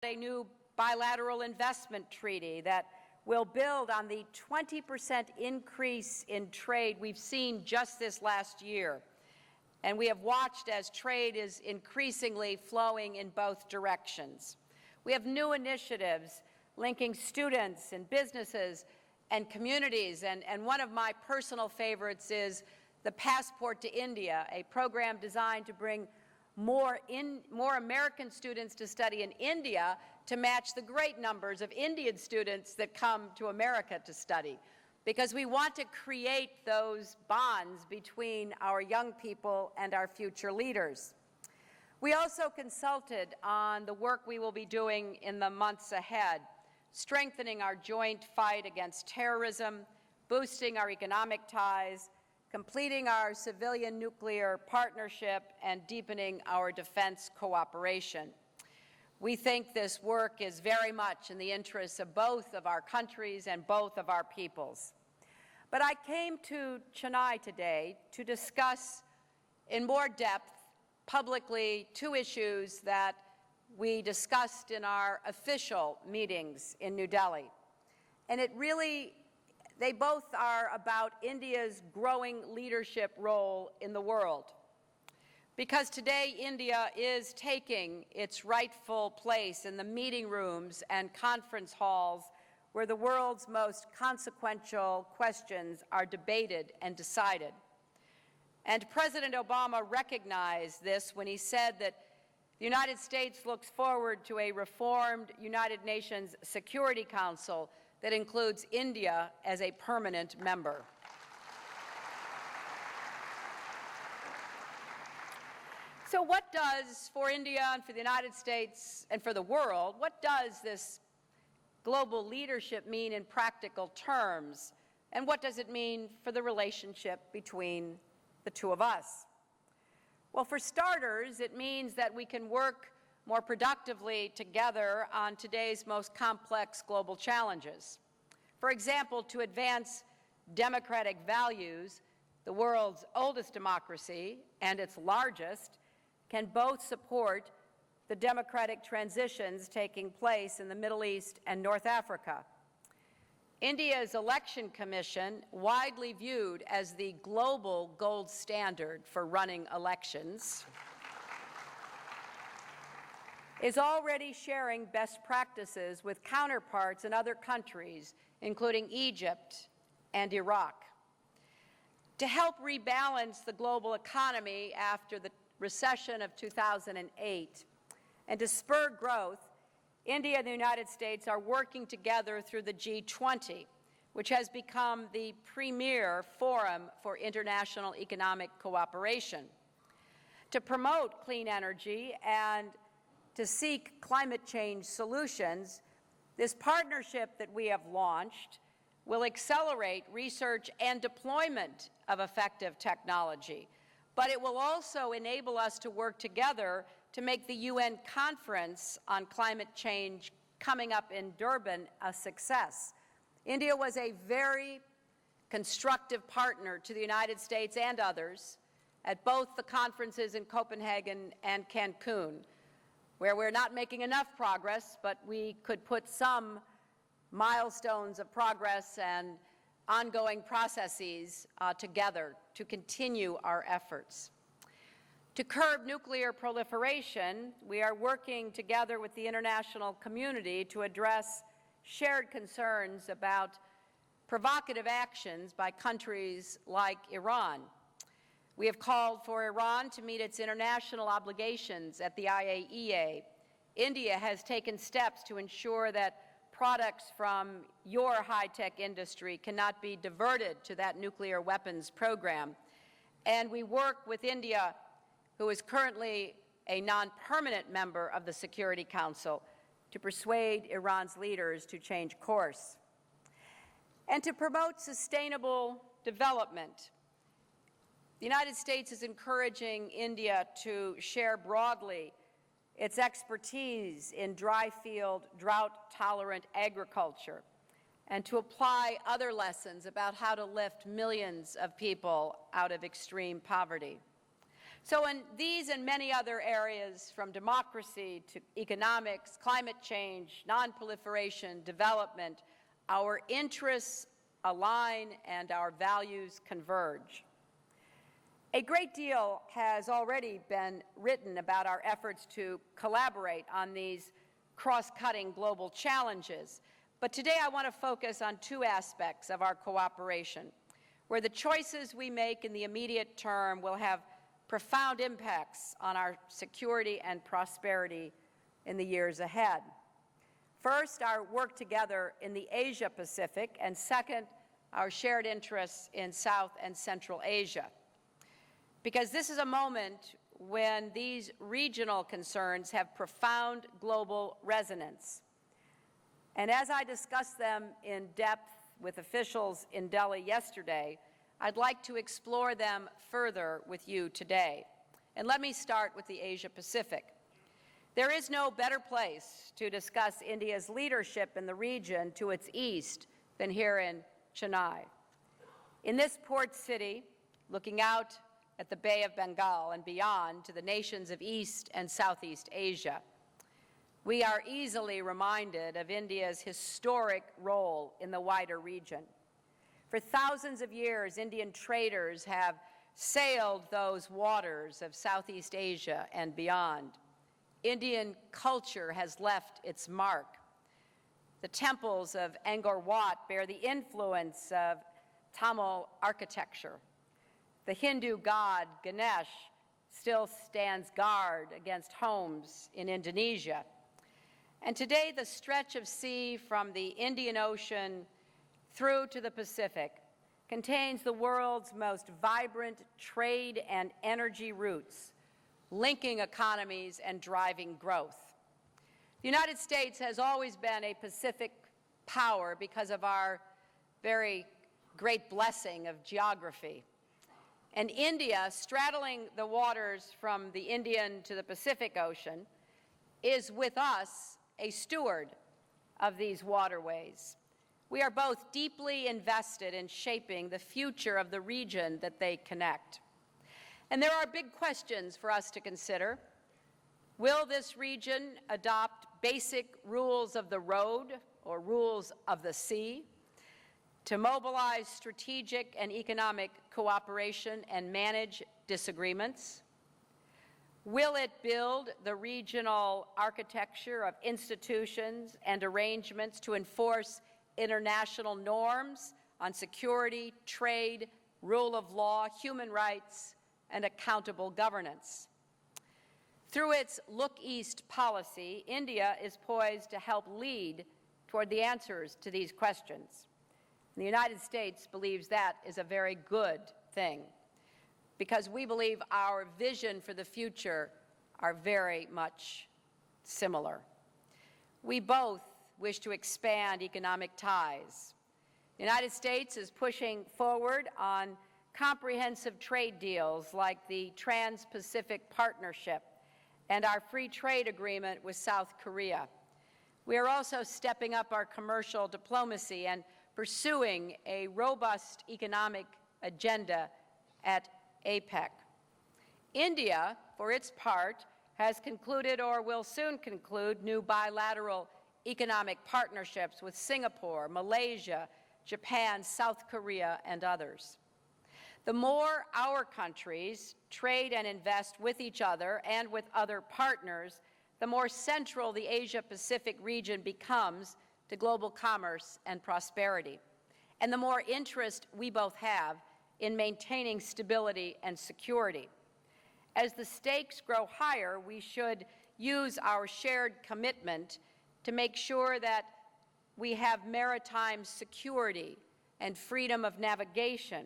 a new bilateral investment treaty that will build on the 20% increase in trade we've seen just this last year. And we have watched as trade is increasingly flowing in both directions. We have new initiatives linking students and businesses and communities, and one of my personal favorites is the Passport to India, a program designed to bring more American students to study in India to match the great numbers of Indian students that come to America to study, because we want to create those bonds between our young people and our future leaders. We also consulted on the work we will be doing in the months ahead, strengthening our joint fight against terrorism, boosting our economic ties, completing our civilian nuclear partnership, and deepening our defense cooperation. We think this work is very much in the interests of both of our countries and both of our peoples. But I came to Chennai today to discuss in more depth publicly two issues that we discussed in our official meetings in New Delhi. And they both are about India's growing leadership role in the world. Because today India is taking its rightful place in the meeting rooms and conference halls where the world's most consequential questions are debated and decided. And President Obama recognized this when he said that the United States looks forward to a reformed United Nations Security Council that includes India as a permanent member. So what does, for India and for the United States and for the world, what does this global leadership mean in practical terms? And what does it mean for the relationship between the two of us? Well, for starters, it means that we can work more productively together on today's most complex global challenges. For example, to advance democratic values, the world's oldest democracy and its largest can both support the democratic transitions taking place in the Middle East and North Africa. India's election commission, widely viewed as the global gold standard for running elections, is already sharing best practices with counterparts in other countries, including Egypt and Iraq. To help rebalance the global economy after the recession of 2008 and to spur growth, India and the United States are working together through the G20, which has become the premier forum for international economic cooperation. To promote clean energy and to seek climate change solutions, this partnership that we have launched will accelerate research and deployment of effective technology, but it will also enable us to work together to make the UN conference on climate change coming up in Durban a success. India was a very constructive partner to the United States and others at both the conferences in Copenhagen and Cancun, where we're not making enough progress, but we could put some milestones of progress and ongoing processes together to continue our efforts. To curb nuclear proliferation, we are working together with the international community to address shared concerns about provocative actions by countries like Iran. We have called for Iran to meet its international obligations at the IAEA. India has taken steps to ensure that products from your high-tech industry cannot be diverted to that nuclear weapons program. And we work with India, who is currently a non-permanent member of the Security Council, to persuade Iran's leaders to change course. And to promote sustainable development, the United States is encouraging India to share broadly its expertise in dry field, drought-tolerant agriculture, and to apply other lessons about how to lift millions of people out of extreme poverty. So in these and many other areas, from democracy to economics, climate change, nonproliferation, development, our interests align and our values converge. A great deal has already been written about our efforts to collaborate on these cross-cutting global challenges, but today I want to focus on two aspects of our cooperation, where the choices we make in the immediate term will have profound impacts on our security and prosperity in the years ahead. First, our work together in the Asia-Pacific, and second, our shared interests in South and Central Asia. Because this is a moment when these regional concerns have profound global resonance. And as I discussed them in depth with officials in Delhi yesterday, I'd like to explore them further with you today. And let me start with the Asia-Pacific. There is no better place to discuss India's leadership in the region to its east than here in Chennai. In this port city, looking out at the Bay of Bengal and beyond to the nations of East and Southeast Asia, we are easily reminded of India's historic role in the wider region. For thousands of years, Indian traders have sailed those waters of Southeast Asia and beyond. Indian culture has left its mark. The temples of Angkor Wat bear the influence of Tamil architecture. The Hindu god Ganesh still stands guard against homes in Indonesia. And today, the stretch of sea from the Indian Ocean through to the Pacific contains the world's most vibrant trade and energy routes, linking economies and driving growth. The United States has always been a Pacific power because of our very great blessing of geography. And India, straddling the waters from the Indian to the Pacific Ocean, is with us a steward of these waterways. We are both deeply invested in shaping the future of the region that they connect. And there are big questions for us to consider. Will this region adopt basic rules of the road or rules of the sea to mobilize strategic and economic cooperation and manage disagreements? Will it build the regional architecture of institutions and arrangements to enforce international norms on security, trade, rule of law, human rights, and accountable governance? Through its Look East policy, India is poised to help lead toward the answers to these questions. And the United States believes that is a very good thing, because we believe our vision for the future are very much similar. We both wish to expand economic ties. The United States is pushing forward on comprehensive trade deals like the Trans-Pacific Partnership and our free trade agreement with South Korea. We are also stepping up our commercial diplomacy and pursuing a robust economic agenda at APEC. India, for its part, has concluded or will soon conclude new bilateral economic partnerships with Singapore, Malaysia, Japan, South Korea, and others. The more our countries trade and invest with each other and with other partners, the more central the Asia-Pacific region becomes to global commerce and prosperity, and the more interest we both have in maintaining stability and security. As the stakes grow higher, we should use our shared commitment to make sure that we have maritime security and freedom of navigation